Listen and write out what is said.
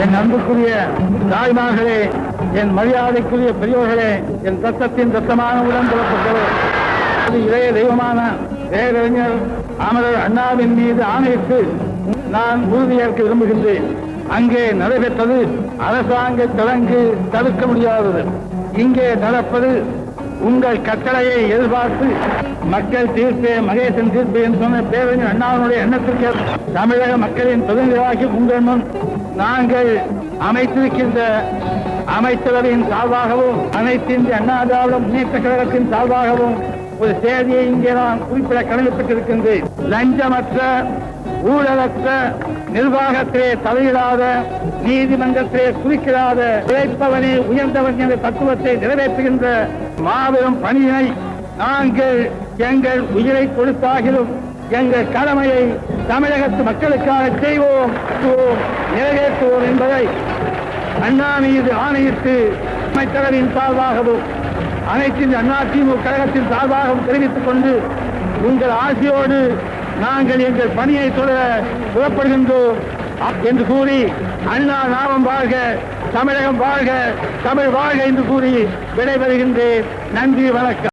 என் அன்புக்குரிய தாய்மார்களே, என் மரியாதைக்குரிய பெரியோர்களே, என் ரத்தத்தின் ரத்தமான உடன்பிறப்பட்டவர், இளைய தெய்வமான பேரறிஞர் அமரர் அண்ணாவின் மீது ஆணையிட்டு நான் உறுதியேற்க விரும்புகின்றேன். அங்கே நடைபெற்றது அரசாங்க சடங்கு, தடுக்க முடியாதது. இங்கே நடப்பது உங்கள் கட்டளையை எதிர்பார்த்து மக்கள் தீர்ப்பே மகேசன் தீர்ப்பு என்று சொன்ன பேரறிஞர் அண்ணாவினுடைய எண்ணத்திற்கு தமிழக மக்களின் பிரதிநிதியாகி உங்கள் முன் நாங்கள் அமைத்திருக்கின்ற அமைச்சரவையின் சார்பாகவும் அனைத்து இந்திய அண்ணா திராவிட முன்னேற்ற கழகத்தின் சார்பாகவும் ஒரு செய்தியை இங்கே நான் குறிப்பிட கடமைப்பட்டிருக்கின்றேன். லஞ்சமற்ற ஊழலற்ற நிர்வாகத்திலே தலையிடாத, நீதிமன்றத்திலே குறிக்கிறாத, உழைப்பவனே உயர்ந்தவன் என்ற தத்துவத்தை நிறைவேற்றுகின்ற மாபெரும் பணியினை நாங்கள் எங்கள் உயிரை கொடுத்தாகிலும் எங்கள் கடமையை தமிழகத்து மக்களுக்காக செய்வோம், நிறைவேற்றுவோம் என்பதை அண்ணா மீது ஆணையிட்டு அமைச்சரவின் சார்பாகவும் அனைத்து அதிமுக கழகத்தின் சார்பாகவும் தெரிவித்துக் கொண்டு உங்கள் ஆசையோடு நாங்கள் எங்கள் பணியை தொடர புறப்படுகின்றோம் என்று கூறி, அண்ணா நாமம் வாழ்க, தமிழகம் வாழ்க, தமிழ் வாழ்க என்று கூறி விடைபெறுகின்றேன். நன்றி, வணக்கம்.